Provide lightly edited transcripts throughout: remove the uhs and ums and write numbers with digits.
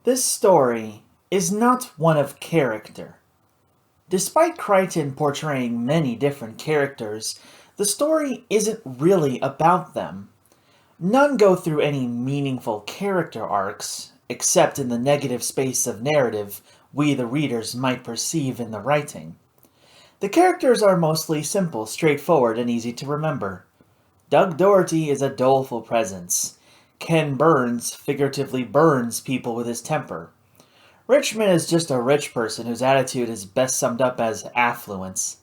This story is not one of character. Despite Crichton portraying many different characters, the story isn't really about them. None go through any meaningful character arcs, except in the negative space of narrative we the readers might perceive in the writing. The characters are mostly simple, straightforward, and easy to remember. Doug Doherty is a doleful presence. Ken Burns figuratively burns people with his temper. Richmond is just a rich person whose attitude is best summed up as affluence.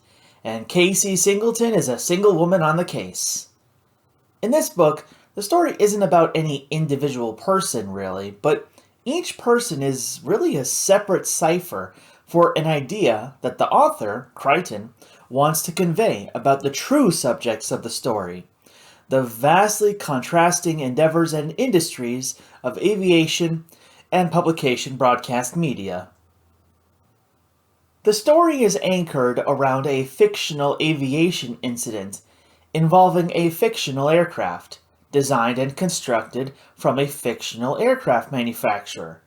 And Casey Singleton is a single woman on the case. In this book, the story isn't about any individual person, really, but each person is really a separate cipher for an idea that the author, Crichton, wants to convey about the true subjects of the story, the vastly contrasting endeavors and industries of aviation and publication broadcast media. The story is anchored around a fictional aviation incident involving a fictional aircraft, designed and constructed from a fictional aircraft manufacturer,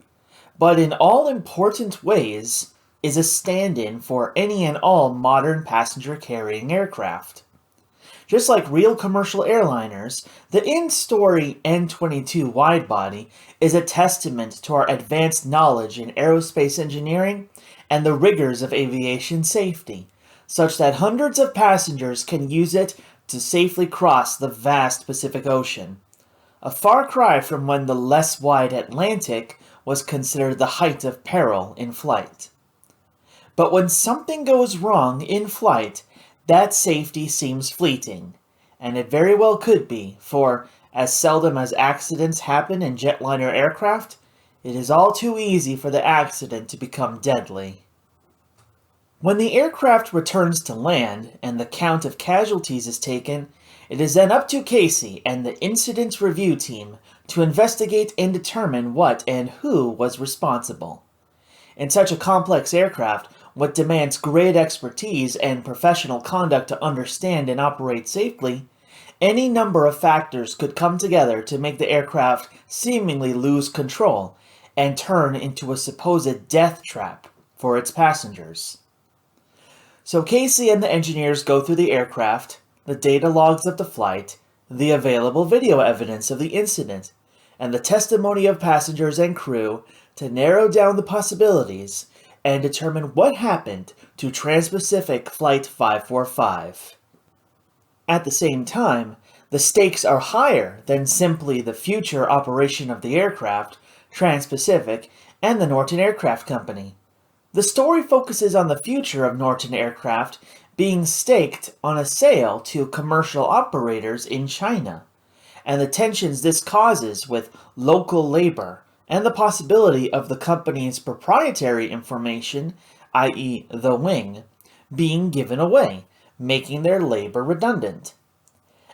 but in all important ways is a stand-in for any and all modern passenger-carrying aircraft. Just like real commercial airliners, the in-story N-22 widebody is a testament to our advanced knowledge in aerospace engineering and the rigors of aviation safety, such that hundreds of passengers can use it to safely cross the vast Pacific Ocean. A far cry from when the less wide Atlantic was considered the height of peril in flight. But when something goes wrong in flight, that safety seems fleeting, and it very well could be, for as seldom as accidents happen in jetliner aircraft, it is all too easy for the accident to become deadly. When the aircraft returns to land and the count of casualties is taken, it is then up to Casey and the incident review team to investigate and determine what and who was responsible. In such a complex aircraft, what demands great expertise and professional conduct to understand and operate safely, any number of factors could come together to make the aircraft seemingly lose control and turn into a supposed death trap for its passengers. So Casey and the engineers go through the aircraft, the data logs of the flight, the available video evidence of the incident, and the testimony of passengers and crew to narrow down the possibilities and determine what happened to Trans-Pacific Flight 545. At the same time, the stakes are higher than simply the future operation of the aircraft, Trans-Pacific, and the Norton Aircraft Company. The story focuses on the future of Norton Aircraft being staked on a sale to commercial operators in China, and the tensions this causes with local labor, and the possibility of the company's proprietary information, i.e. the wing, being given away, making their labor redundant.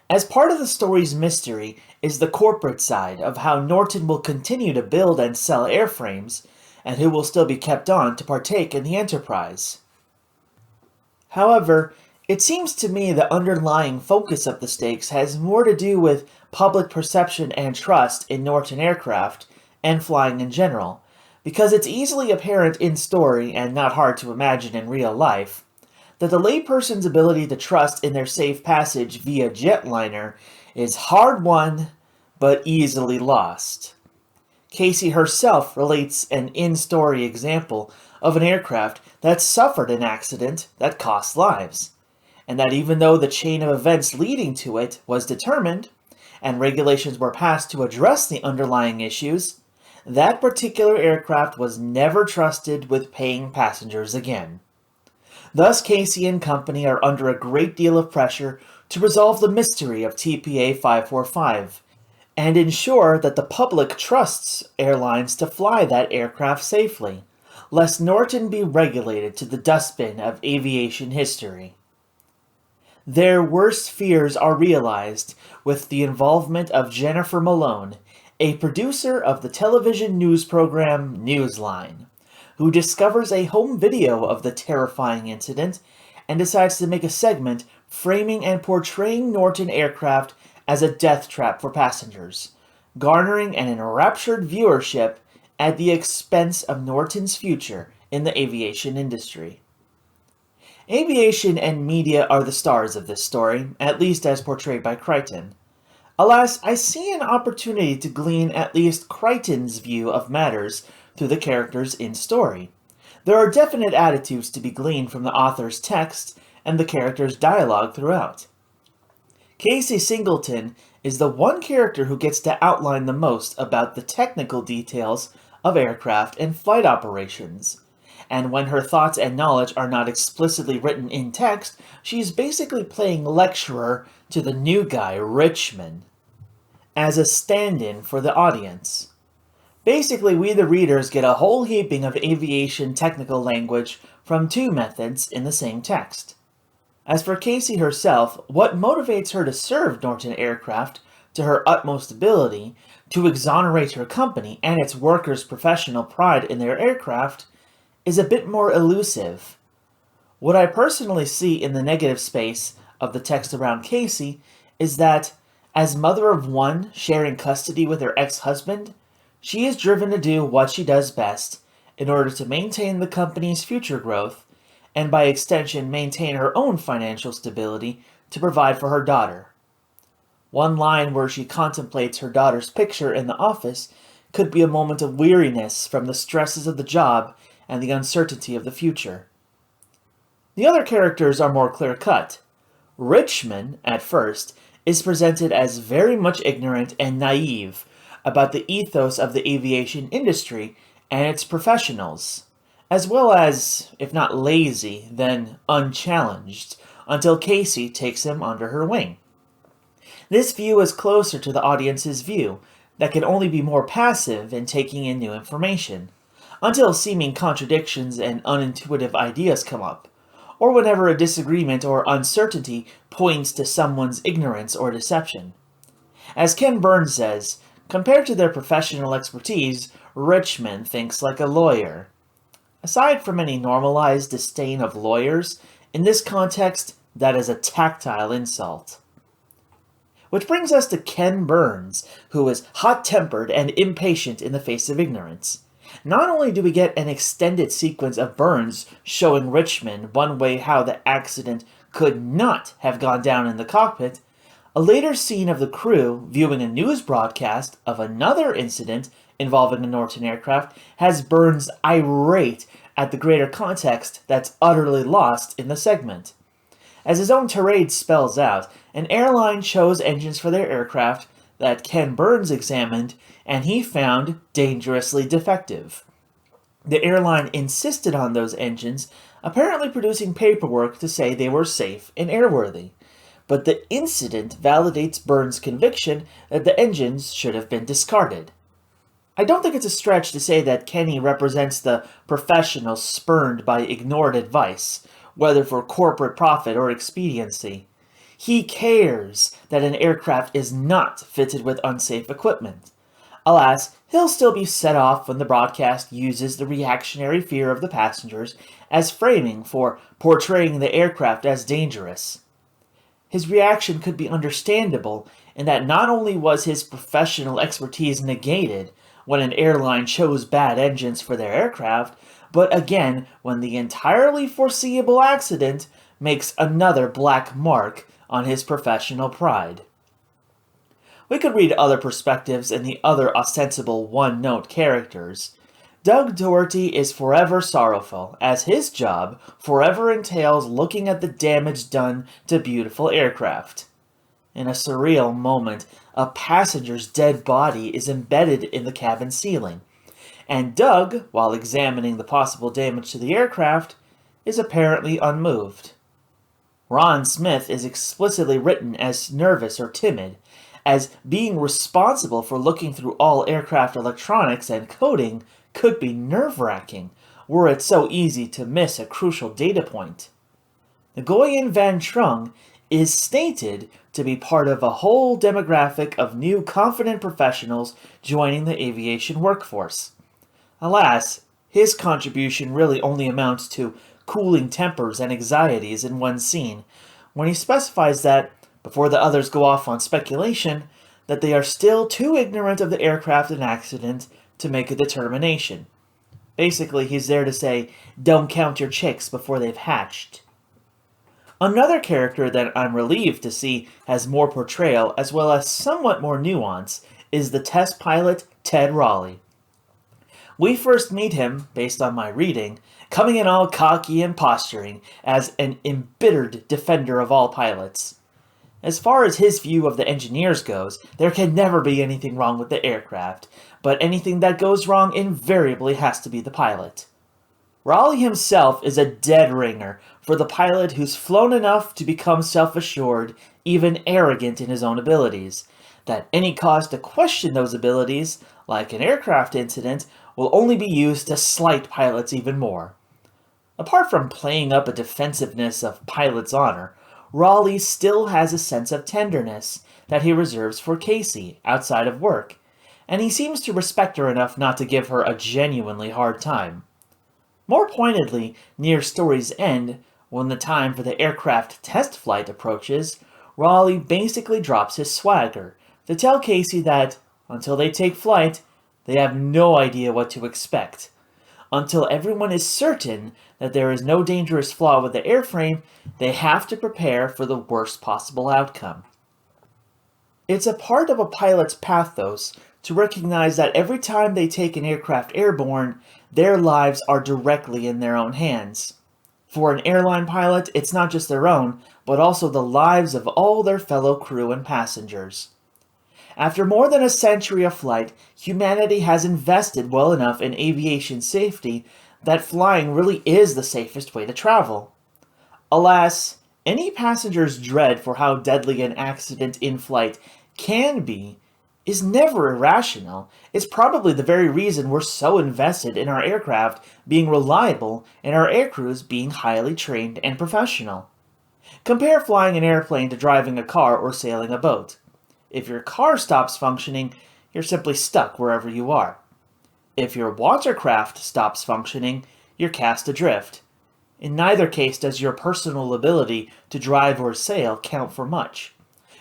As part of the story's mystery is the corporate side of how Norton will continue to build and sell airframes, and who will still be kept on to partake in the enterprise. However, it seems to me the underlying focus of the stakes has more to do with public perception and trust in Norton Aircraft and flying in general, because it's easily apparent in story and not hard to imagine in real life that the layperson's ability to trust in their safe passage via jetliner is hard won but easily lost. Casey herself relates an in-story example of an aircraft that suffered an accident that cost lives, and that even though the chain of events leading to it was determined, and regulations were passed to address the underlying issues, that particular aircraft was never trusted with paying passengers again. Thus, Casey and company are under a great deal of pressure to resolve the mystery of TPA 545 and ensure that the public trusts airlines to fly that aircraft safely, lest Norton be relegated to the dustbin of aviation history. Their worst fears are realized with the involvement of Jennifer Malone, a producer of the television news program Newsline, who discovers a home video of the terrifying incident and decides to make a segment framing and portraying Norton Aircraft as a death trap for passengers, garnering an enraptured viewership at the expense of Norton's future in the aviation industry. Aviation and media are the stars of this story, at least as portrayed by Crichton. Alas, I see an opportunity to glean at least Crichton's view of matters through the characters in story. There are definite attitudes to be gleaned from the author's text and the characters' dialogue throughout. Casey Singleton is the one character who gets to outline the most about the technical details of aircraft and flight operations. And when her thoughts and knowledge are not explicitly written in text, she is basically playing lecturer to the new guy, Richmond, as a stand-in for the audience. Basically, we the readers get a whole heaping of aviation technical language from two methods in the same text. As for Casey herself, what motivates her to serve Norton Aircraft to her utmost ability, to exonerate her company and its workers' professional pride in their aircraft, is a bit more elusive. What I personally see in the negative space of the text around Casey is that, as mother of one sharing custody with her ex-husband, she is driven to do what she does best in order to maintain the company's future growth and by extension maintain her own financial stability to provide for her daughter. One line where she contemplates her daughter's picture in the office could be a moment of weariness from the stresses of the job and the uncertainty of the future. The other characters are more clear-cut. Richmond, at first, is presented as very much ignorant and naive about the ethos of the aviation industry and its professionals, as well as, if not lazy, then unchallenged, until Casey takes him under her wing. This view is closer to the audience's view, that can only be more passive in taking in new information, until seeming contradictions and unintuitive ideas come up, or whenever a disagreement or uncertainty points to someone's ignorance or deception. As Ken Burns says, compared to their professional expertise, Richmond thinks like a lawyer. Aside from any normalized disdain of lawyers, in this context, that is a tactile insult. Which brings us to Ken Burns, who is hot-tempered and impatient in the face of ignorance. Not only do we get an extended sequence of Burns showing Richmond one way how the accident could not have gone down in the cockpit, a later scene of the crew viewing a news broadcast of another incident involving a Norton aircraft has Burns irate at the greater context that's utterly lost in the segment. As his own tirade spells out, an airline chose engines for their aircraft that Ken Burns examined, and he found dangerously defective. The airline insisted on those engines, apparently producing paperwork to say they were safe and airworthy. But the incident validates Burns' conviction that the engines should have been discarded. I don't think it's a stretch to say that Kenny represents the professional spurned by ignored advice, whether for corporate profit or expediency. He cares that an aircraft is not fitted with unsafe equipment. Alas, he'll still be set off when the broadcast uses the reactionary fear of the passengers as framing for portraying the aircraft as dangerous. His reaction could be understandable in that not only was his professional expertise negated when an airline chose bad engines for their aircraft, but again when the entirely foreseeable accident makes another black mark on his professional pride. We could read other perspectives in the other ostensible one-note characters. Doug Doherty is forever sorrowful, as his job forever entails looking at the damage done to beautiful aircraft. In a surreal moment, a passenger's dead body is embedded in the cabin ceiling, and Doug, while examining the possible damage to the aircraft, is apparently unmoved. Ron Smith is explicitly written as nervous or timid, as being responsible for looking through all aircraft electronics and coding could be nerve-wracking, were it so easy to miss a crucial data point. Nguyen Van Trung is stated to be part of a whole demographic of new confident professionals joining the aviation workforce. Alas, his contribution really only amounts to cooling tempers and anxieties in one scene, when he specifies that, before the others go off on speculation, that they are still too ignorant of the aircraft and accident to make a determination. Basically, he's there to say, don't count your chicks before they've hatched. Another character that I'm relieved to see has more portrayal as well as somewhat more nuance is the test pilot Ted Raleigh. We first meet him, based on my reading, coming in all cocky and posturing as an embittered defender of all pilots. As far as his view of the engineers goes, there can never be anything wrong with the aircraft, but anything that goes wrong invariably has to be the pilot. Raleigh himself is a dead ringer for the pilot who's flown enough to become self-assured, even arrogant in his own abilities, that any cause to question those abilities, like an aircraft incident, will only be used to slight pilots even more. Apart from playing up a defensiveness of pilot's honor, Raleigh still has a sense of tenderness that he reserves for Casey outside of work, and he seems to respect her enough not to give her a genuinely hard time. More pointedly, near story's end, when the time for the aircraft test flight approaches, Raleigh basically drops his swagger to tell Casey that, until they take flight, they have no idea what to expect. Until everyone is certain that there is no dangerous flaw with the airframe, they have to prepare for the worst possible outcome. It's a part of a pilot's pathos to recognize that every time they take an aircraft airborne, their lives are directly in their own hands. For an airline pilot, it's not just their own, but also the lives of all their fellow crew and passengers. After more than a century of flight, humanity has invested well enough in aviation safety that flying really is the safest way to travel. Alas, any passenger's dread for how deadly an accident in flight can be is never irrational. It's probably the very reason we're so invested in our aircraft being reliable and our aircrews being highly trained and professional. Compare flying an airplane to driving a car or sailing a boat. If your car stops functioning, you're simply stuck wherever you are. If your watercraft stops functioning, you're cast adrift. In neither case does your personal ability to drive or sail count for much.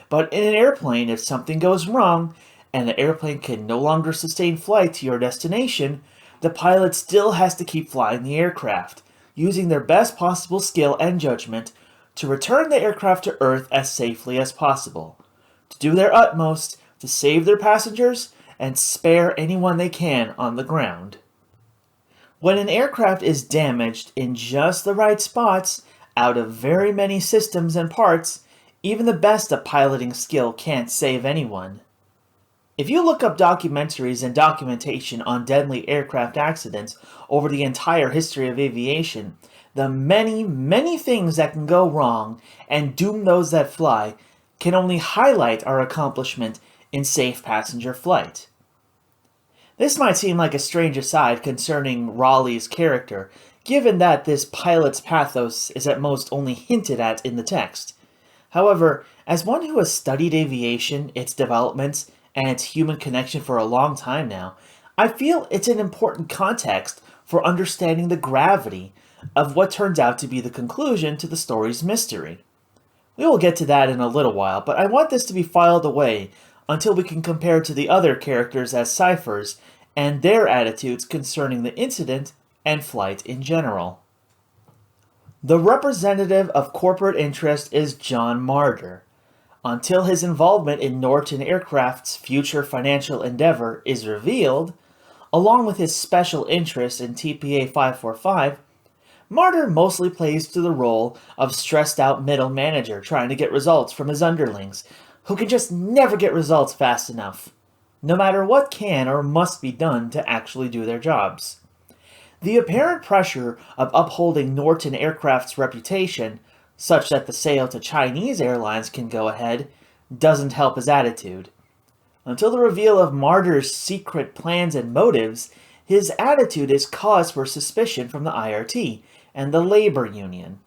But in an airplane, if something goes wrong, and the airplane can no longer sustain flight to your destination, the pilot still has to keep flying the aircraft, using their best possible skill and judgment to return the aircraft to Earth as safely as possible, to do their utmost to save their passengers and spare anyone they can on the ground. When an aircraft is damaged in just the right spots, out of very many systems and parts, even the best of piloting skill can't save anyone. If you look up documentaries and documentation on deadly aircraft accidents over the entire history of aviation, the many, many things that can go wrong and doom those that fly can only highlight our accomplishment in safe passenger flight. This might seem like a strange aside concerning Raleigh's character, given that this pilot's pathos is at most only hinted at in the text. However, as one who has studied aviation, its developments, and its human connection for a long time now, I feel it's an important context for understanding the gravity of what turns out to be the conclusion to the story's mystery. We will get to that in a little while, but I want this to be filed away until we can compare to the other characters as ciphers and their attitudes concerning the incident and flight in general. The representative of corporate interest is John Marder. Until his involvement in Norton Aircraft's future financial endeavor is revealed, along with his special interest in TPA 545, Marder mostly plays to the role of stressed-out middle manager trying to get results from his underlings, who can just never get results fast enough, no matter what can or must be done to actually do their jobs. The apparent pressure of upholding Norton Aircraft's reputation, such that the sale to Chinese airlines can go ahead, doesn't help his attitude. Until the reveal of Marder's secret plans and motives, his attitude is cause for suspicion from the IRT and the labor union.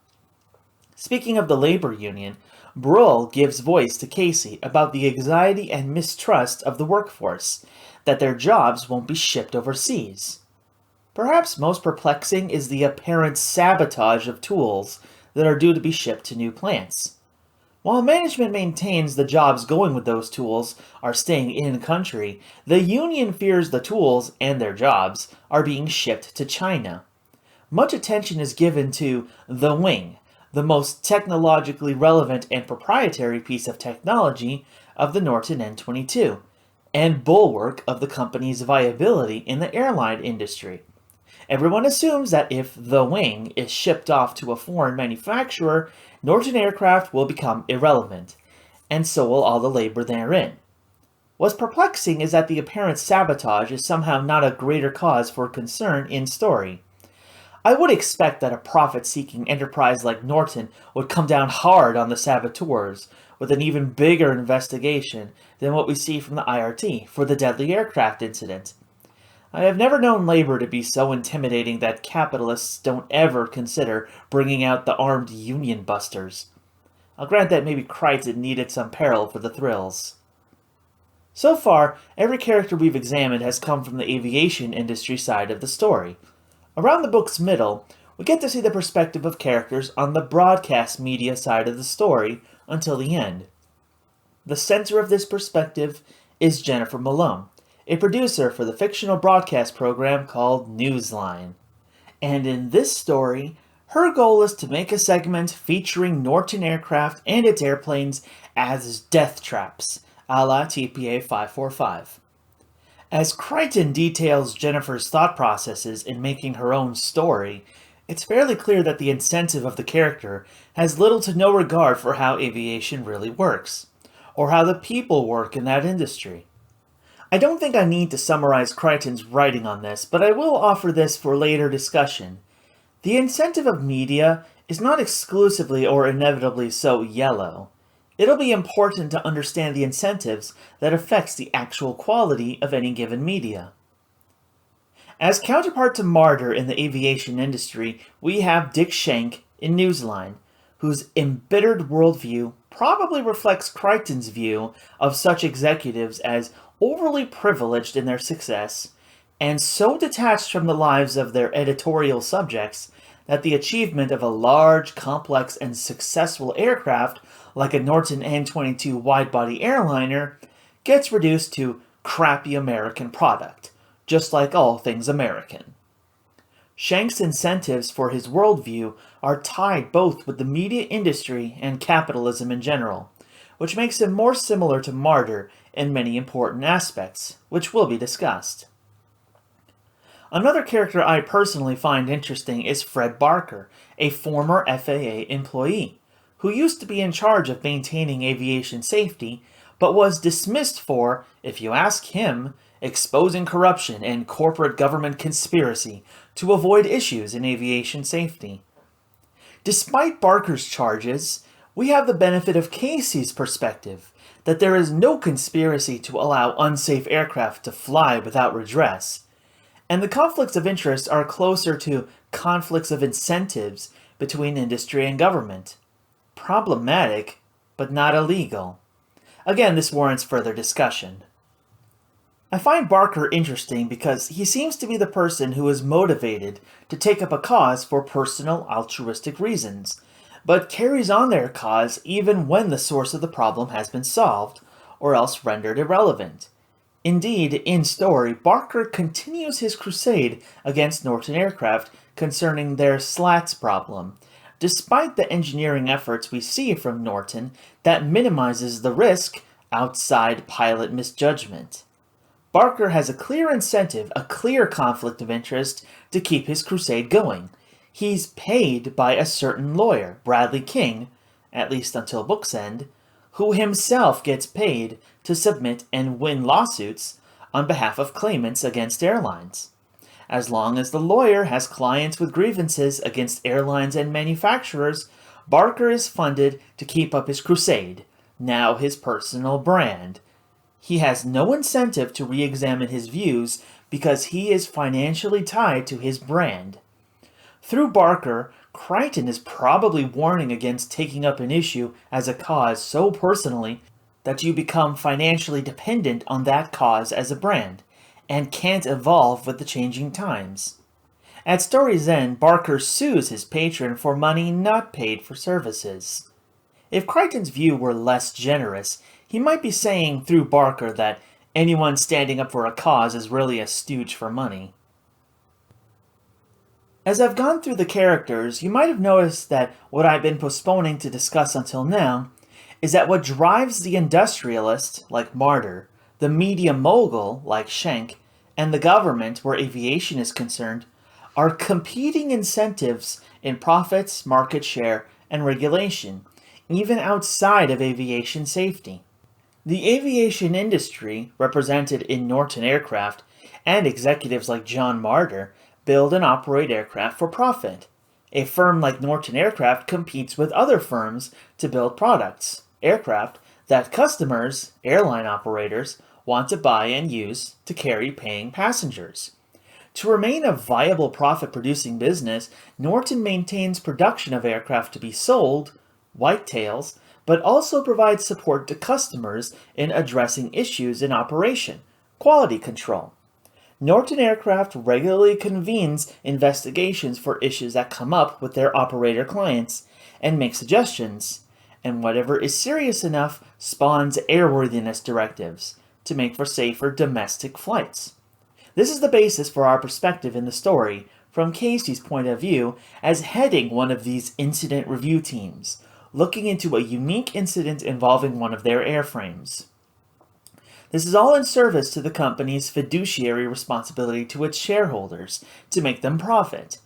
Speaking of the labor union, Brull gives voice to Casey about the anxiety and mistrust of the workforce, that their jobs won't be shipped overseas. Perhaps most perplexing is the apparent sabotage of tools that are due to be shipped to new plants. While management maintains the jobs going with those tools are staying in country, the union fears the tools and their jobs are being shipped to China. Much attention is given to the wing, the most technologically relevant and proprietary piece of technology of the Norton N-22, and bulwark of the company's viability in the airline industry. Everyone assumes that if the wing is shipped off to a foreign manufacturer, Norton aircraft will become irrelevant, and so will all the labor therein. What's perplexing is that the apparent sabotage is somehow not a greater cause for concern in story. I would expect that a profit-seeking enterprise like Norton would come down hard on the saboteurs, with an even bigger investigation than what we see from the IRT for the deadly aircraft incident. I have never known labor to be so intimidating that capitalists don't ever consider bringing out the armed union busters. I'll grant that maybe Crichton needed some peril for the thrills. So far, every character we've examined has come from the aviation industry side of the story. Around the book's middle, we get to see the perspective of characters on the broadcast media side of the story until the end. The center of this perspective is Jennifer Malone, a producer for the fictional broadcast program called Newsline. And in this story, her goal is to make a segment featuring Norton aircraft and its airplanes as death traps, a la TPA 545. As Crichton details Jennifer's thought processes in making her own story, it's fairly clear that the incentive of the character has little to no regard for how aviation really works, or how the people work in that industry. I don't think I need to summarize Crichton's writing on this, but I will offer this for later discussion. The incentive of media is not exclusively or inevitably so yellow. It'll be important to understand the incentives that affects the actual quality of any given media. As counterpart to Martyr in the aviation industry, we have Dick Schenck in Newsline, whose embittered worldview probably reflects Crichton's view of such executives as overly privileged in their success, and so detached from the lives of their editorial subjects that the achievement of a large, complex, and successful aircraft like a Norton N-22 wide-body airliner gets reduced to crappy American product, just like all things American. Schenck's incentives for his worldview are tied both with the media industry and capitalism in general, which makes him more similar to Martyr in many important aspects, which will be discussed. Another character I personally find interesting is Fred Barker, a former FAA employee, who used to be in charge of maintaining aviation safety, but was dismissed for, if you ask him, exposing corruption and corporate government conspiracy to avoid issues in aviation safety. Despite Barker's charges, we have the benefit of Casey's perspective, that there is no conspiracy to allow unsafe aircraft to fly without redress, and the conflicts of interest are closer to conflicts of incentives between industry and government. Problematic, but not illegal. Again, this warrants further discussion. I find Barker interesting because he seems to be the person who is motivated to take up a cause for personal altruistic reasons, but carries on their cause even when the source of the problem has been solved, or else rendered irrelevant. Indeed, in story, Barker continues his crusade against Norton aircraft concerning their slats problem, despite the engineering efforts we see from Norton that minimizes the risk outside pilot misjudgment. Barker has a clear incentive, a clear conflict of interest to keep his crusade going. He's paid by a certain lawyer, Bradley King, at least until book's end, who himself gets paid to submit and win lawsuits on behalf of claimants against airlines. As long as the lawyer has clients with grievances against airlines and manufacturers, Barker is funded to keep up his crusade, now his personal brand. He has no incentive to re-examine his views because he is financially tied to his brand. Through Barker, Crichton is probably warning against taking up an issue as a cause so personally that you become financially dependent on that cause as a brand, and can't evolve with the changing times. At story's end, Barker sues his patron for money not paid for services. If Crichton's view were less generous, he might be saying through Barker that anyone standing up for a cause is really a stooge for money. As I've gone through the characters, you might have noticed that what I've been postponing to discuss until now is that what drives the industrialist, like Martyr, the media mogul, like Schenck, and the government, where aviation is concerned, are competing incentives in profits, market share, and regulation, even outside of aviation safety. The aviation industry, represented in Norton Aircraft, and executives like John Martyr, build and operate aircraft for profit. A firm like Norton Aircraft competes with other firms to build products, aircraft, that customers, airline operators, want to buy and use to carry paying passengers. To remain a viable profit-producing business, Norton maintains production of aircraft to be sold, whitetails, but also provides support to customers in addressing issues in operation, quality control. Norton Aircraft regularly convenes investigations for issues that come up with their operator clients and makes suggestions, and whatever is serious enough spawns airworthiness directives to make for safer domestic flights. This is the basis for our perspective in the story, from Casey's point of view as heading one of these incident review teams, looking into a unique incident involving one of their airframes. This is all in service to the company's fiduciary responsibility to its shareholders to make them profit.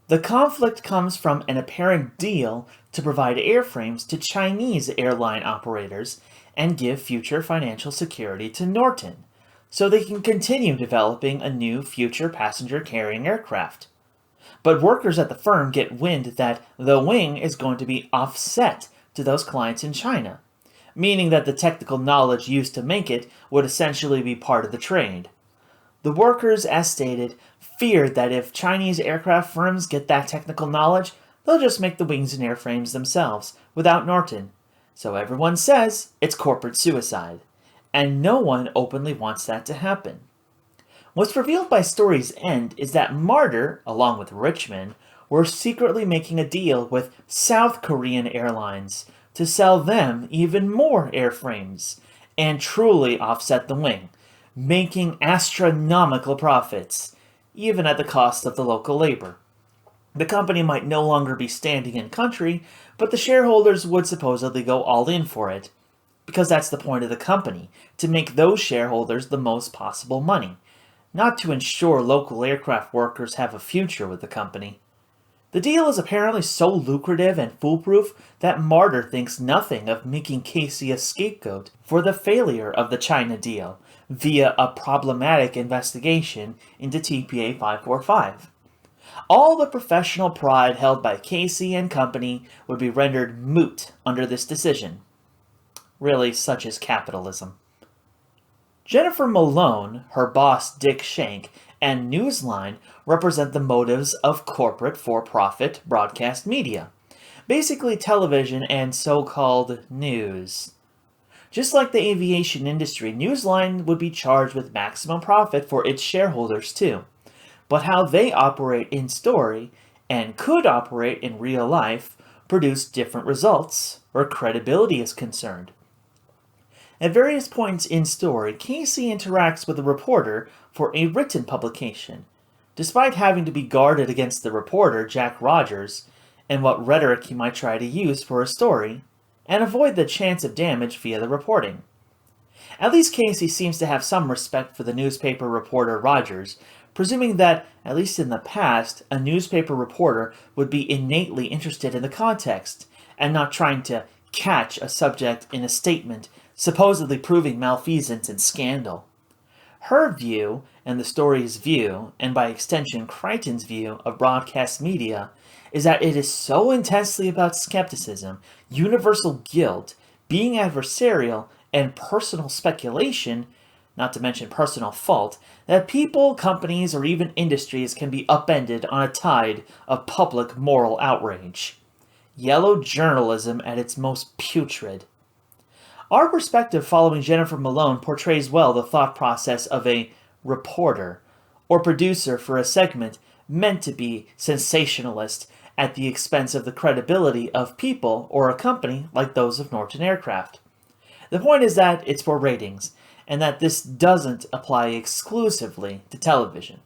The conflict comes from an apparent deal to provide airframes to Chinese airline operators and give future financial security to Norton, so they can continue developing a new future passenger-carrying aircraft. But workers at the firm get wind that the wing is going to be offset to those clients in China, meaning that the technical knowledge used to make it would essentially be part of the trade. The workers, as stated, feared that if Chinese aircraft firms get that technical knowledge, they'll just make the wings and airframes themselves, without Norton. So everyone says it's corporate suicide, and no one openly wants that to happen. What's revealed by story's end is that Martyr, along with Richmond, were secretly making a deal with South Korean airlines to sell them even more airframes and truly offset the wing, making astronomical profits, even at the cost of the local labor. The company might no longer be standing in country, but the shareholders would supposedly go all in for it, because that's the point of the company, to make those shareholders the most possible money, not to ensure local aircraft workers have a future with the company. The deal is apparently so lucrative and foolproof that Martyr thinks nothing of making Casey a scapegoat for the failure of the China deal via a problematic investigation into TPA 545. All the professional pride held by Casey and company would be rendered moot under this decision. Really, such is capitalism. Jennifer Malone, her boss Dick Schenck, and Newsline represent the motives of corporate for-profit broadcast media, basically television and so-called news. Just like the aviation industry, Newsline would be charged with maximum profit for its shareholders too, but how they operate in story, and could operate in real life, produce different results where credibility is concerned. At various points in story, Casey interacts with a reporter for a written publication, despite having to be guarded against the reporter, Jack Rogers, and what rhetoric he might try to use for a story, and avoid the chance of damage via the reporting. At least Casey seems to have some respect for the newspaper reporter Rogers, presuming that, at least in the past, a newspaper reporter would be innately interested in the context, and not trying to catch a subject in a statement supposedly proving malfeasance and scandal. Her view, and the story's view, and by extension Crichton's view of broadcast media, is that it is so intensely about skepticism, universal guilt, being adversarial, and personal speculation, not to mention personal fault, that people, companies, or even industries can be upended on a tide of public moral outrage. Yellow journalism at its most putrid. Our perspective following Jennifer Malone portrays well the thought process of a reporter or producer for a segment meant to be sensationalist at the expense of the credibility of people or a company like those of Norton Aircraft. The point is that it's for ratings, and that this doesn't apply exclusively to television.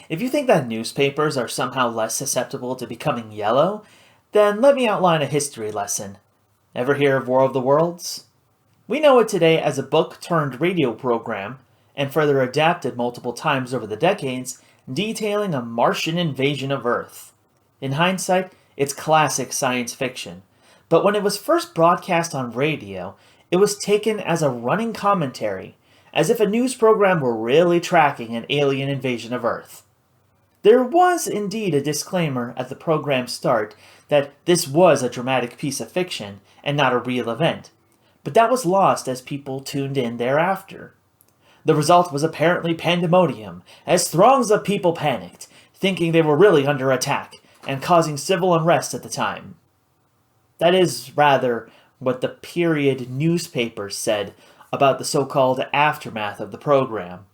If you think that newspapers are somehow less susceptible to becoming yellow, then let me outline a history lesson. Ever hear of War of the Worlds? We know it today as a book-turned-radio program, and further adapted multiple times over the decades, detailing a Martian invasion of Earth. In hindsight, it's classic science fiction, but when it was first broadcast on radio, it was taken as a running commentary, as if a news program were really tracking an alien invasion of Earth. There was indeed a disclaimer at the program's start that this was a dramatic piece of fiction and not a real event, but that was lost as people tuned in thereafter. The result was apparently pandemonium, as throngs of people panicked, thinking they were really under attack, and causing civil unrest at the time. That is, rather, what the period newspapers said about the so-called aftermath of the program.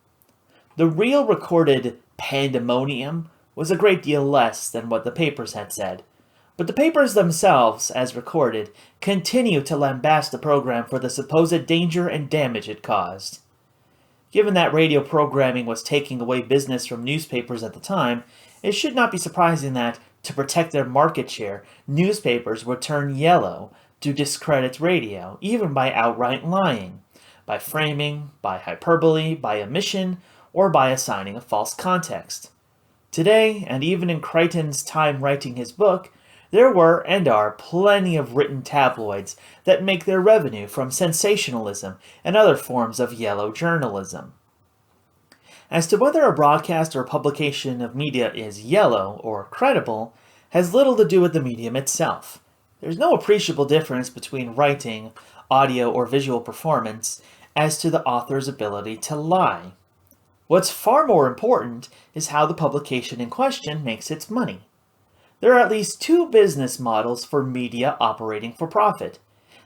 The real recorded pandemonium was a great deal less than what the papers had said, but the papers themselves, as recorded, continue to lambast the program for the supposed danger and damage it caused. Given that radio programming was taking away business from newspapers at the time, it should not be surprising that, to protect their market share, newspapers would turn yellow to discredit radio, even by outright lying, by framing, by hyperbole, by omission, or by assigning a false context. Today, and even in Crichton's time writing his book, there were and are plenty of written tabloids that make their revenue from sensationalism and other forms of yellow journalism. As to whether a broadcast or publication of media is yellow or credible has little to do with the medium itself. There's no appreciable difference between writing, audio, or visual performance as to the author's ability to lie. What's far more important is how the publication in question makes its money. There are at least two business models for media operating for profit.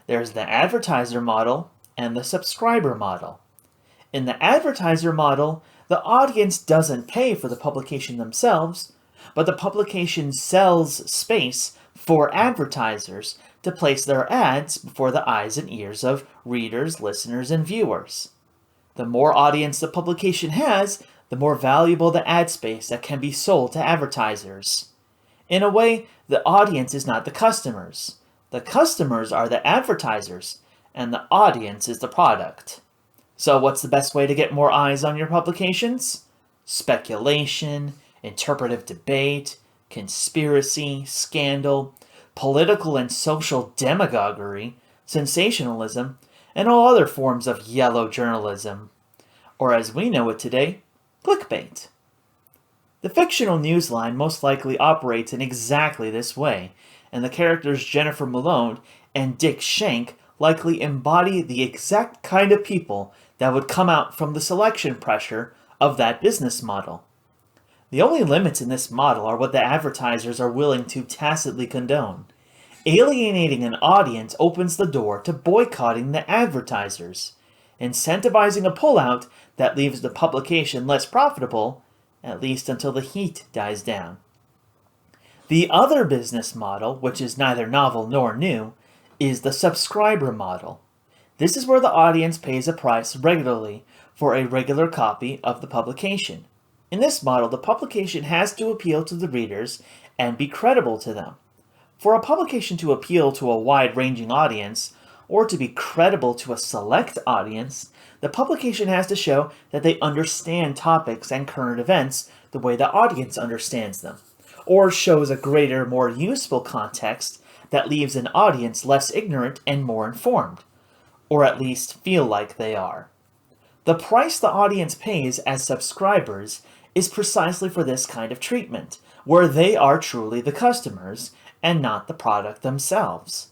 There's the advertiser model and the subscriber model. In the advertiser model, the audience doesn't pay for the publication themselves, but the publication sells space for advertisers to place their ads before the eyes and ears of readers, listeners, and viewers. The more audience the publication has, the more valuable the ad space that can be sold to advertisers. In a way, the audience is not the customers. The customers are the advertisers, and the audience is the product. So what's the best way to get more eyes on your publications? Speculation, interpretive debate, conspiracy, scandal, political and social demagoguery, sensationalism, and all other forms of yellow journalism, or as we know it today, clickbait. The fictional newsline most likely operates in exactly this way, and the characters Jennifer Malone and Dick Schenck likely embody the exact kind of people that would come out from the selection pressure of that business model. The only limits in this model are what the advertisers are willing to tacitly condone. Alienating an audience opens the door to boycotting the advertisers, incentivizing a pullout that leaves the publication less profitable, at least until the heat dies down. The other business model, which is neither novel nor new, is the subscriber model. This is where the audience pays a price regularly for a regular copy of the publication. In this model, the publication has to appeal to the readers and be credible to them. For a publication to appeal to a wide-ranging audience, or to be credible to a select audience, the publication has to show that they understand topics and current events the way the audience understands them, or shows a greater, more useful context that leaves an audience less ignorant and more informed, or at least feel like they are. The price the audience pays as subscribers is precisely for this kind of treatment, where they are truly the customers and not the product themselves.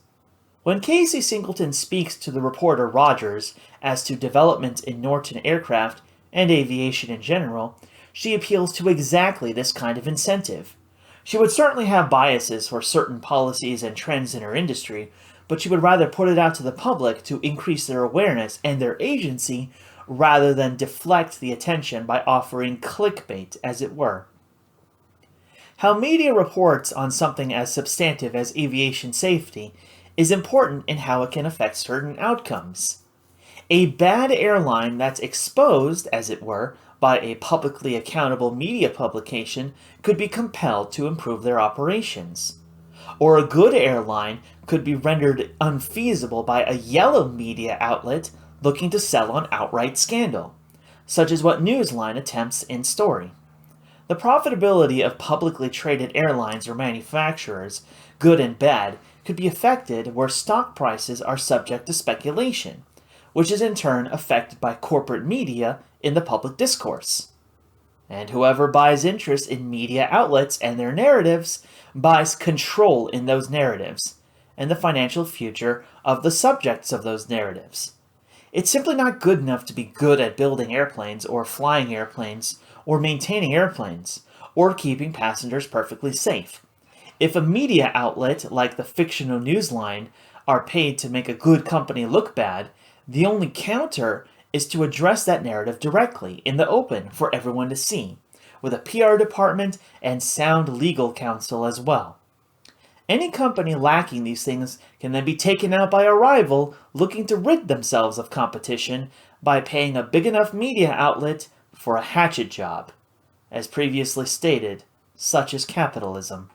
When Casey Singleton speaks to the reporter Rogers as to developments in Norton Aircraft and aviation in general, she appeals to exactly this kind of incentive. She would certainly have biases for certain policies and trends in her industry, but she would rather put it out to the public to increase their awareness and their agency rather than deflect the attention by offering clickbait, as it were. How media reports on something as substantive as aviation safety is important in how it can affect certain outcomes. A bad airline that's exposed, as it were, by a publicly accountable media publication could be compelled to improve their operations. Or a good airline could be rendered unfeasible by a yellow media outlet looking to sell on outright scandal, such as what Newsline attempts in Story. The profitability of publicly traded airlines or manufacturers, good and bad, could be affected where stock prices are subject to speculation, which is in turn affected by corporate media in the public discourse. And whoever buys interest in media outlets and their narratives buys control in those narratives and the financial future of the subjects of those narratives. It's simply not good enough to be good at building airplanes or flying airplanes or maintaining airplanes or keeping passengers perfectly safe. If a media outlet like the fictional Newsline are paid to make a good company look bad, the only counter is to address that narrative directly, in the open, for everyone to see, with a PR department and sound legal counsel as well. Any company lacking these things can then be taken out by a rival looking to rid themselves of competition by paying a big enough media outlet for a hatchet job. As previously stated, such is capitalism.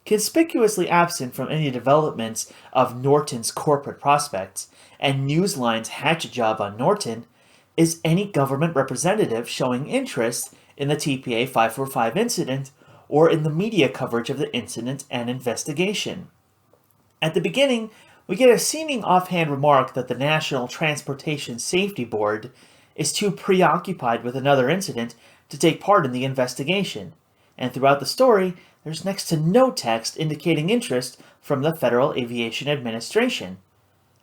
Conspicuously absent from any developments of Norton's corporate prospects and Newsline's hatchet job on Norton is any government representative showing interest in the TPA 545 incident or in the media coverage of the incident and investigation. At the beginning, we get a seeming offhand remark that the National Transportation Safety Board is too preoccupied with another incident to take part in the investigation, and throughout the story, there's next to no text indicating interest from the Federal Aviation Administration.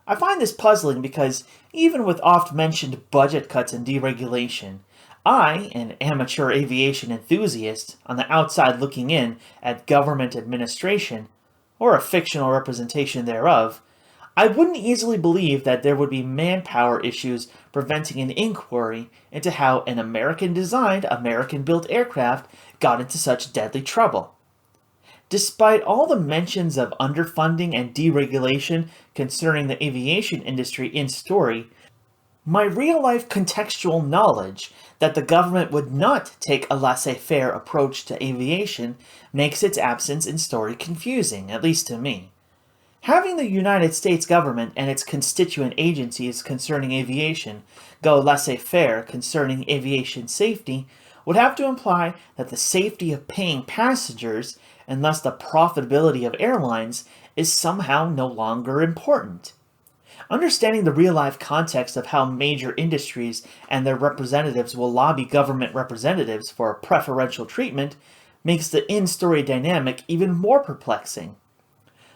I find this puzzling because even with oft-mentioned budget cuts and deregulation, I, an amateur aviation enthusiast on the outside looking in at government administration, or a fictional representation thereof, I wouldn't easily believe that there would be manpower issues preventing an inquiry into how an American-designed, American-built aircraft got into such deadly trouble. Despite all the mentions of underfunding and deregulation concerning the aviation industry in Story, my real-life contextual knowledge that the government would not take a laissez-faire approach to aviation makes its absence in Story confusing, at least to me. Having the United States government and its constituent agencies concerning aviation go laissez-faire concerning aviation safety would have to imply that the safety of paying passengers and thus the profitability of airlines is somehow no longer important. Understanding the real-life context of how major industries and their representatives will lobby government representatives for preferential treatment makes the in-story dynamic even more perplexing.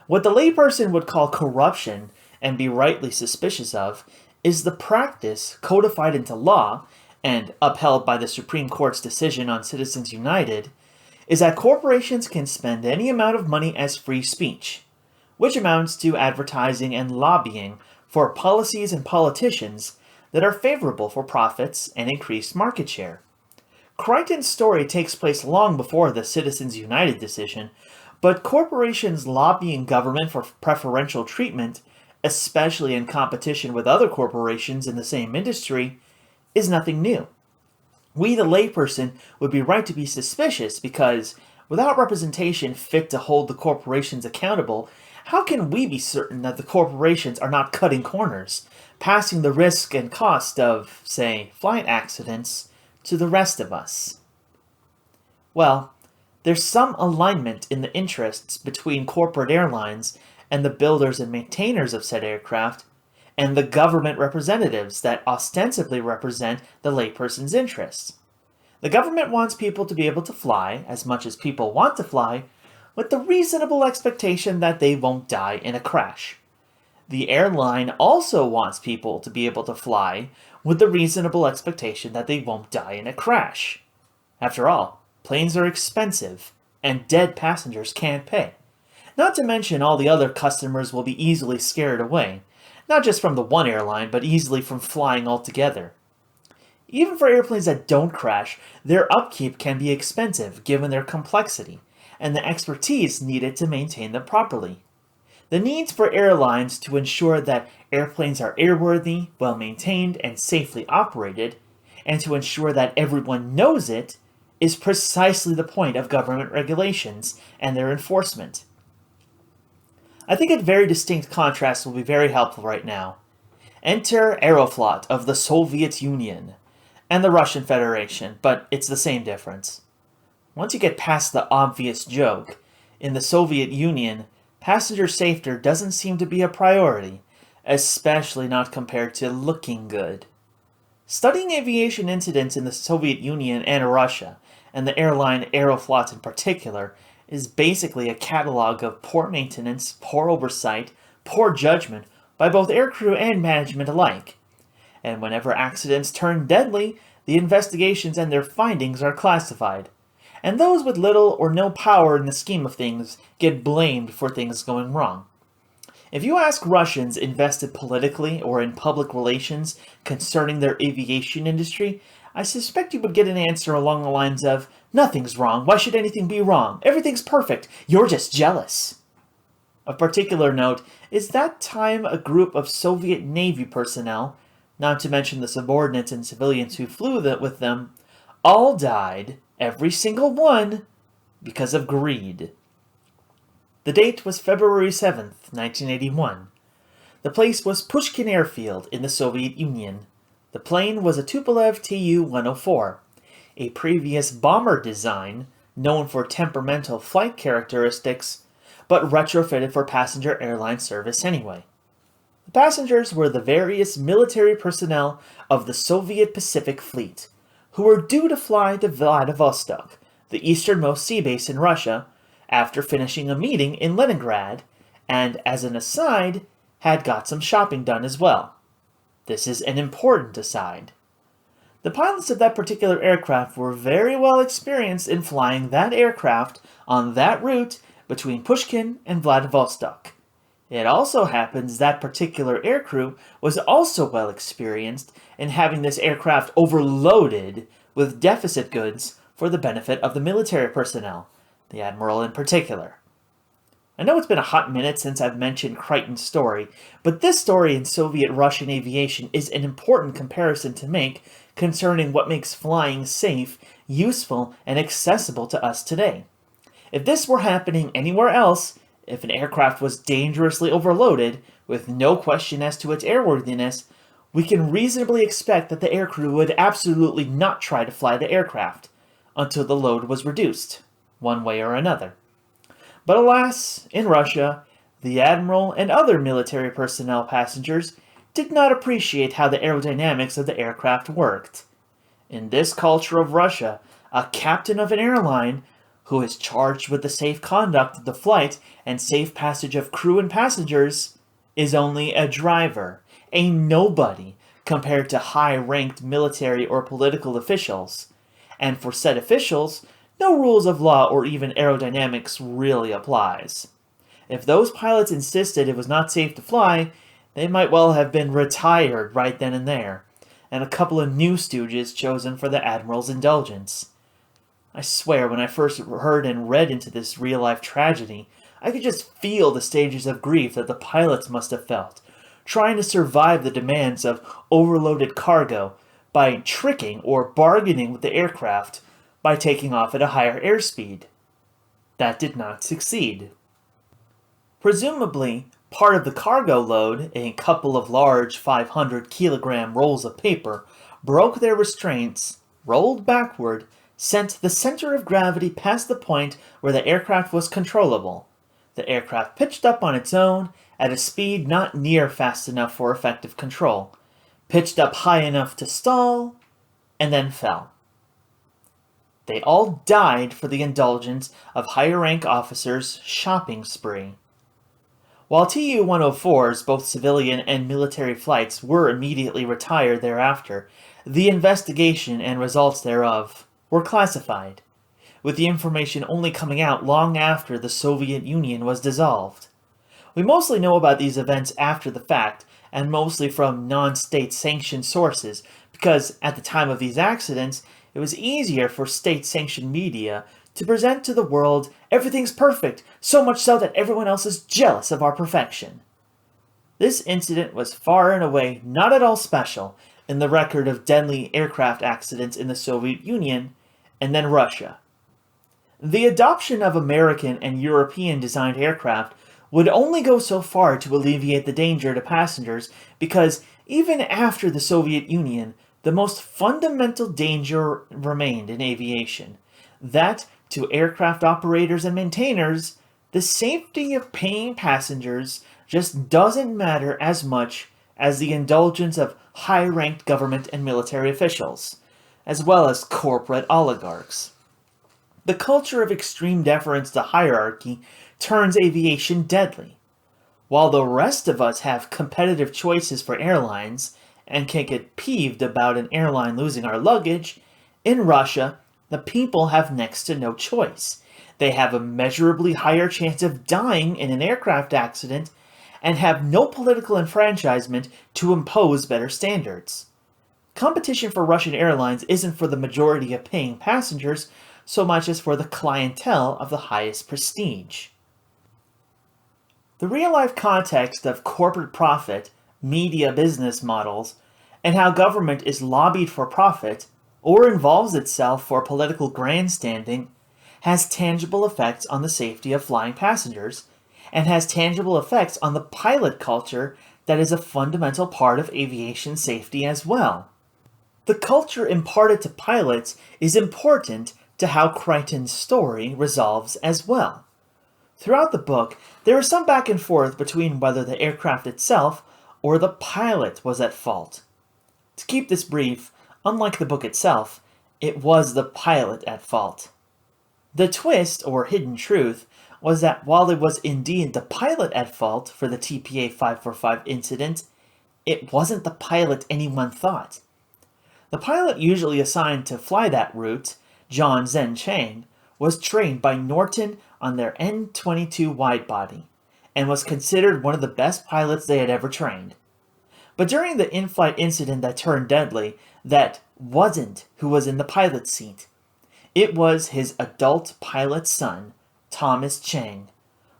What the layperson would call corruption, and be rightly suspicious of, is the practice codified into law, and upheld by the Supreme Court's decision on Citizens United, is that corporations can spend any amount of money as free speech, which amounts to advertising and lobbying for policies and politicians that are favorable for profits and increased market share. Crichton's story takes place long before the Citizens United decision, but corporations lobbying government for preferential treatment, especially in competition with other corporations in the same industry, is nothing new. We, the layperson, would be right to be suspicious because, without representation fit to hold the corporations accountable, how can we be certain that the corporations are not cutting corners, passing the risk and cost of, say, flight accidents to the rest of us? Well, there's some alignment in the interests between corporate airlines and the builders and maintainers of said aircraft, and the government representatives that ostensibly represent the layperson's interests. The government wants people to be able to fly, as much as people want to fly, with the reasonable expectation that they won't die in a crash. The airline also wants people to be able to fly, with the reasonable expectation that they won't die in a crash. After all, planes are expensive, and dead passengers can't pay. Not to mention all the other customers will be easily scared away, not just from the one airline, but easily from flying altogether. Even for airplanes that don't crash, their upkeep can be expensive given their complexity and the expertise needed to maintain them properly. The needs for airlines to ensure that airplanes are airworthy, well maintained, and safely operated, and to ensure that everyone knows it, is precisely the point of government regulations and their enforcement. I think a very distinct contrast will be very helpful right now. Enter Aeroflot of the Soviet Union and the Russian Federation, but it's the same difference. Once you get past the obvious joke, in the Soviet Union, passenger safety doesn't seem to be a priority, especially not compared to looking good. Studying aviation incidents in the Soviet Union and Russia, and the airline Aeroflot in particular, is basically a catalog of poor maintenance, poor oversight, poor judgment by both aircrew and management alike. And whenever accidents turn deadly, the investigations and their findings are classified. And those with little or no power in the scheme of things get blamed for things going wrong. If you ask Russians invested politically or in public relations concerning their aviation industry, I suspect you would get an answer along the lines of, "Nothing's wrong. Why should anything be wrong? Everything's perfect. You're just jealous." Of particular note is that time a group of Soviet Navy personnel, not to mention the subordinates and civilians who flew with them, all died, every single one, because of greed. The date was February 7th, 1981. The place was Pushkin Airfield in the Soviet Union. The plane was a Tupolev Tu-104, a previous bomber design known for temperamental flight characteristics, but retrofitted for passenger airline service anyway. The passengers were the various military personnel of the Soviet Pacific Fleet, who were due to fly to Vladivostok, the easternmost sea base in Russia, after finishing a meeting in Leningrad, and, as an aside, had got some shopping done as well. This is an important aside. The pilots of that particular aircraft were very well experienced in flying that aircraft on that route between Pushkin and Vladivostok. It also happens that particular aircrew was also well experienced in having this aircraft overloaded with deficit goods for the benefit of the military personnel, the admiral in particular. I know it's been a hot minute since I've mentioned Crichton's story, but this story in Soviet-Russian aviation is an important comparison to make concerning what makes flying safe, useful, and accessible to us today. If this were happening anywhere else, if an aircraft was dangerously overloaded, with no question as to its airworthiness, we can reasonably expect that the aircrew would absolutely not try to fly the aircraft, until the load was reduced, one way or another. But alas, in Russia, the admiral and other military personnel passengers did not appreciate how the aerodynamics of the aircraft worked. In this culture of Russia, a captain of an airline, who is charged with the safe conduct of the flight and safe passage of crew and passengers, is only a driver, a nobody, compared to high-ranked military or political officials. And for said officials, no rules of law or even aerodynamics really applies. If those pilots insisted it was not safe to fly, they might well have been retired right then and there, and a couple of new stooges chosen for the admiral's indulgence. I swear, when I first heard and read into this real-life tragedy, I could just feel the stages of grief that the pilots must have felt, trying to survive the demands of overloaded cargo by tricking or bargaining with the aircraft by taking off at a higher airspeed. That did not succeed. Presumably, part of the cargo load, a couple of large 500-kilogram rolls of paper, broke their restraints, rolled backward, sent the center of gravity past the point where the aircraft was controllable. The aircraft pitched up on its own at a speed not near fast enough for effective control, pitched up high enough to stall, and then fell. They all died for the indulgence of higher-rank officers' shopping spree. While Tu-104s, both civilian and military flights, were immediately retired thereafter, the investigation and results thereof were classified, with the information only coming out long after the Soviet Union was dissolved. We mostly know about these events after the fact, and mostly from non-state sanctioned sources, because at the time of these accidents, it was easier for state-sanctioned media to present to the world everything's perfect, so much so that everyone else is jealous of our perfection. This incident was far and away not at all special in the record of deadly aircraft accidents in the Soviet Union and then Russia. The adoption of American and European designed aircraft would only go so far to alleviate the danger to passengers because even after the Soviet Union, the most fundamental danger remained in aviation. That, to aircraft operators and maintainers, the safety of paying passengers just doesn't matter as much as the indulgence of high-ranked government and military officials, as well as corporate oligarchs. The culture of extreme deference to hierarchy turns aviation deadly. While the rest of us have competitive choices for airlines and can get peeved about an airline losing our luggage, in Russia, the people have next to no choice. They have a measurably higher chance of dying in an aircraft accident and have no political enfranchisement to impose better standards. Competition for Russian airlines isn't for the majority of paying passengers so much as for the clientele of the highest prestige. The real-life context of corporate profit, media business models, and how government is lobbied for profit or involves itself for political grandstanding has tangible effects on the safety of flying passengers and has tangible effects on the pilot culture that is a fundamental part of aviation safety as well. The culture imparted to pilots is important to how Crichton's story resolves as well. Throughout the book, there is some back and forth between whether the aircraft itself or the pilot was at fault. To keep this brief, unlike the book itself, it was the pilot at fault. The twist, or hidden truth, was that while it was indeed the pilot at fault for the TPA 545 incident, it wasn't the pilot anyone thought. The pilot usually assigned to fly that route, John Zen Chang, was trained by Norton on their N-22 widebody, and was considered one of the best pilots they had ever trained. But during the in-flight incident that turned deadly, that wasn't who was in the pilot's seat. It was his adult pilot son, Thomas Chang,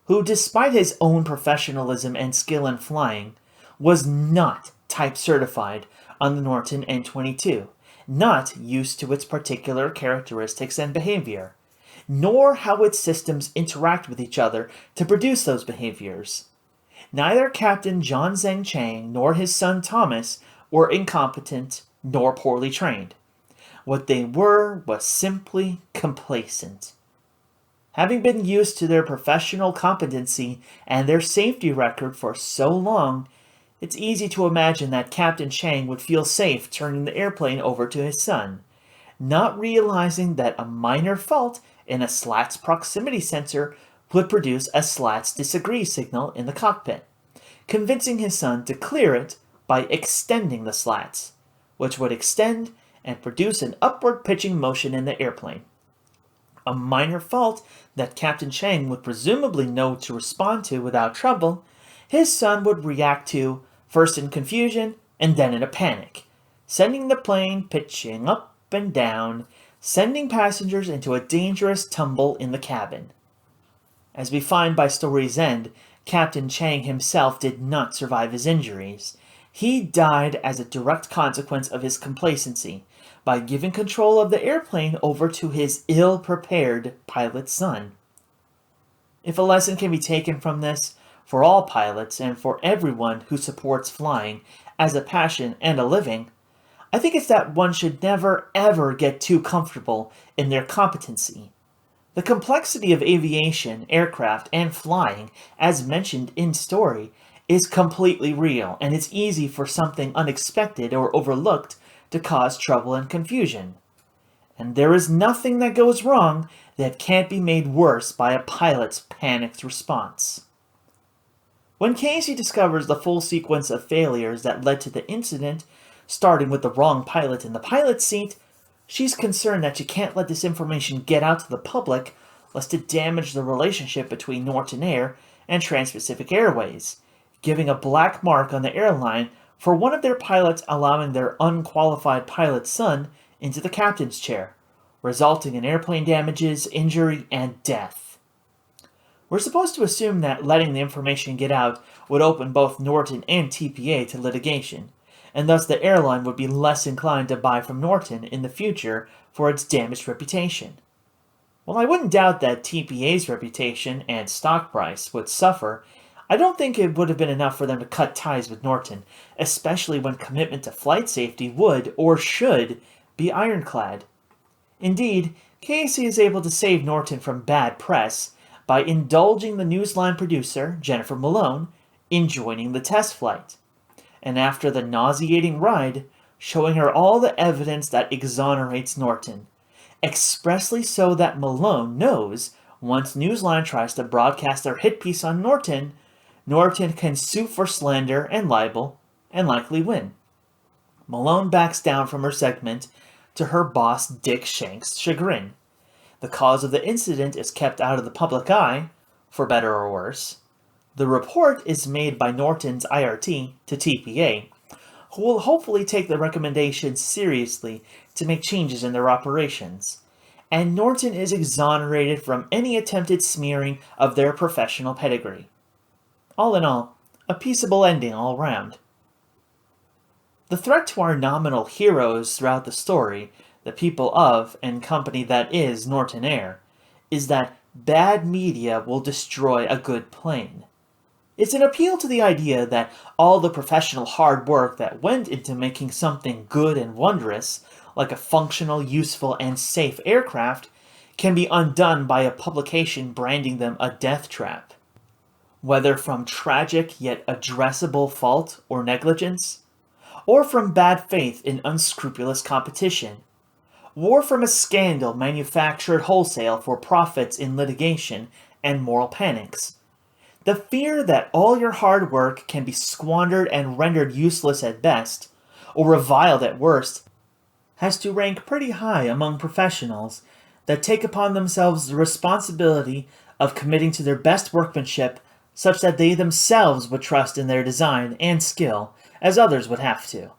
who, despite his own professionalism and skill in flying, was not type certified on the Norton N-22, not used to its particular characteristics and behavior, nor how its systems interact with each other to produce those behaviors. Neither Captain John Zeng Chang nor his son Thomas were incompetent nor poorly trained. What they were was simply complacent. Having been used to their professional competency and their safety record for so long, it's easy to imagine that Captain Chang would feel safe turning the airplane over to his son, not realizing that a minor fault in a slat's proximity sensor would produce a slats disagree signal in the cockpit, convincing his son to clear it by extending the slats, which would extend and produce an upward pitching motion in the airplane. A minor fault that Captain Chang would presumably know to respond to without trouble, his son would react to, first in confusion and then in a panic, sending the plane pitching up and down, sending passengers into a dangerous tumble in the cabin. As we find by story's end, Captain Chang himself did not survive his injuries. He died as a direct consequence of his complacency, by giving control of the airplane over to his ill-prepared pilot son. If a lesson can be taken from this, for all pilots and for everyone who supports flying as a passion and a living, I think it's that one should never ever get too comfortable in their competency. The complexity of aviation, aircraft, and flying, as mentioned in story, is completely real, and it's easy for something unexpected or overlooked to cause trouble and confusion. And there is nothing that goes wrong that can't be made worse by a pilot's panicked response. When Casey discovers the full sequence of failures that led to the incident, starting with the wrong pilot in the pilot's seat, she's concerned that she can't let this information get out to the public lest it damage the relationship between Norton Air and Trans-Pacific Airways, giving a black mark on the airline for one of their pilots allowing their unqualified pilot's son into the captain's chair, resulting in airplane damages, injury, and death. We're supposed to assume that letting the information get out would open both Norton and TPA to litigation, and thus the airline would be less inclined to buy from Norton in the future for its damaged reputation. While I wouldn't doubt that TPA's reputation and stock price would suffer, I don't think it would have been enough for them to cut ties with Norton, especially when commitment to flight safety would, or should, be ironclad. Indeed, Casey is able to save Norton from bad press by indulging the Newsline producer, Jennifer Malone, in joining the test flight, and after the nauseating ride, showing her all the evidence that exonerates Norton, expressly so that Malone knows once Newsline tries to broadcast their hit piece on Norton, Norton can sue for slander and libel, and likely win. Malone backs down from her segment to her boss Dick Shank's chagrin. The cause of the incident is kept out of the public eye, for better or worse. The report is made by Norton's IRT to TPA, who will hopefully take the recommendations seriously to make changes in their operations. And Norton is exonerated from any attempted smearing of their professional pedigree. All in all, a peaceable ending all round. The threat to our nominal heroes throughout the story, the people of and company that is Norton Air, is that bad media will destroy a good plane. It's an appeal to the idea that all the professional hard work that went into making something good and wondrous, like a functional, useful, and safe aircraft, can be undone by a publication branding them a death trap. Whether from tragic yet addressable fault or negligence, or from bad faith in unscrupulous competition, or from a scandal manufactured wholesale for profits in litigation and moral panics. The fear that all your hard work can be squandered and rendered useless at best, or reviled at worst, has to rank pretty high among professionals that take upon themselves the responsibility of committing to their best workmanship such that they themselves would trust in their design and skill as others would have to.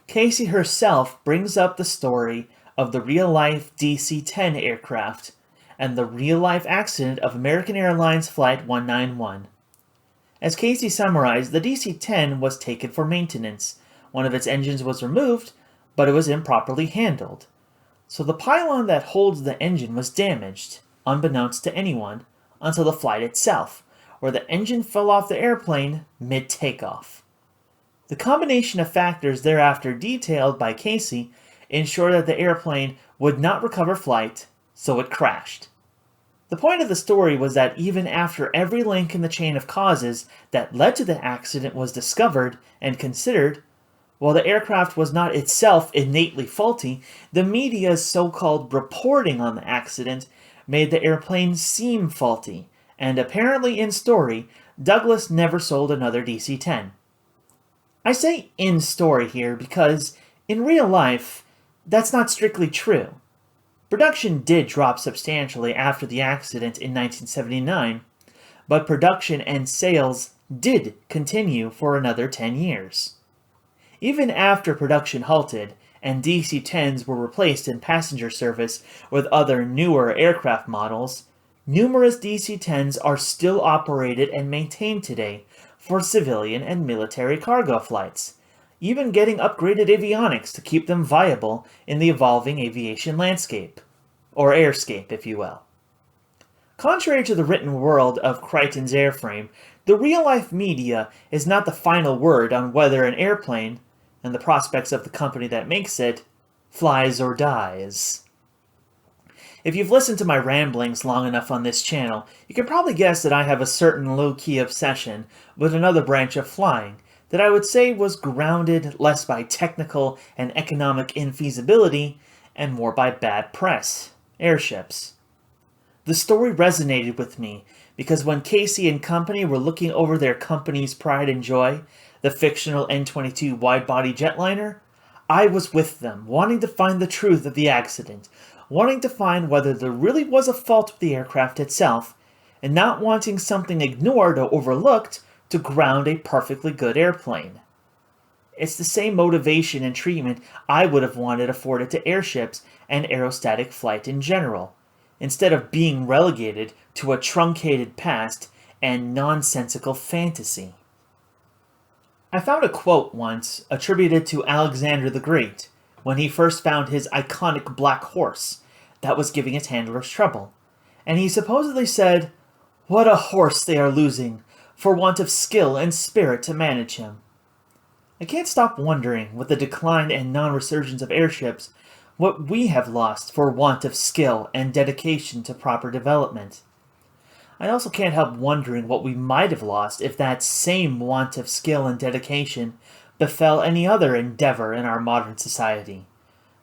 Casey herself brings up the story of the real-life DC-10 aircraft and the real-life accident of American Airlines Flight 191. As Casey summarized, the DC-10 was taken for maintenance. One of its engines was removed, but it was improperly handled. So the pylon that holds the engine was damaged, unbeknownst to anyone, until the flight itself, where the engine fell off the airplane mid-takeoff. The combination of factors thereafter detailed by Casey ensured that the airplane would not recover flight, so it crashed. The point of the story was that even after every link in the chain of causes that led to the accident was discovered and considered, while the aircraft was not itself innately faulty, the media's so-called reporting on the accident made the airplane seem faulty, and apparently in story, Douglas never sold another DC-10. I say in story here because, in real life, that's not strictly true. Production did drop substantially after the accident in 1979, but production and sales did continue for another 10 years. Even after production halted and DC-10s were replaced in passenger service with other newer aircraft models, numerous DC-10s are still operated and maintained today for civilian and military cargo flights, even getting upgraded avionics to keep them viable in the evolving aviation landscape, or airscape, if you will. Contrary to the written world of Crichton's Airframe, the real-life media is not the final word on whether an airplane, and the prospects of the company that makes it, flies or dies. If you've listened to my ramblings long enough on this channel, you can probably guess that I have a certain low-key obsession with another branch of flying that I would say was grounded less by technical and economic infeasibility and more by bad press: airships. The story resonated with me because when Casey and company were looking over their company's pride and joy, the fictional N-22 wide-body jetliner, I was with them, wanting to find the truth of the accident, wanting to find whether there really was a fault with the aircraft itself, and not wanting something ignored or overlooked to ground a perfectly good airplane. It's the same motivation and treatment I would have wanted afforded to airships and aerostatic flight in general, instead of being relegated to a truncated past and nonsensical fantasy. I found a quote once attributed to Alexander the Great when he first found his iconic black horse that was giving its handlers trouble, and he supposedly said, "What a horse they are losing for want of skill and spirit to manage him." I can't stop wondering, with the decline and non-resurgence of airships, what we have lost for want of skill and dedication to proper development. I also can't help wondering what we might have lost if that same want of skill and dedication befell any other endeavor in our modern society.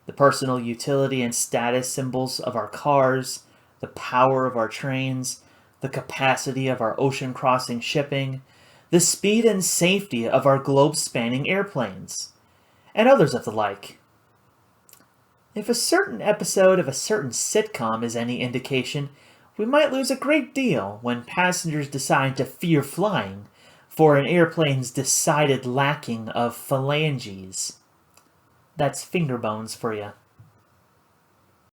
The personal utility and status symbols of our cars, the power of our trains, the capacity of our ocean-crossing shipping, the speed and safety of our globe-spanning airplanes, and others of the like. If a certain episode of a certain sitcom is any indication, we might lose a great deal when passengers decide to fear flying for an airplane's decided lacking of phalanges. That's finger bones for you.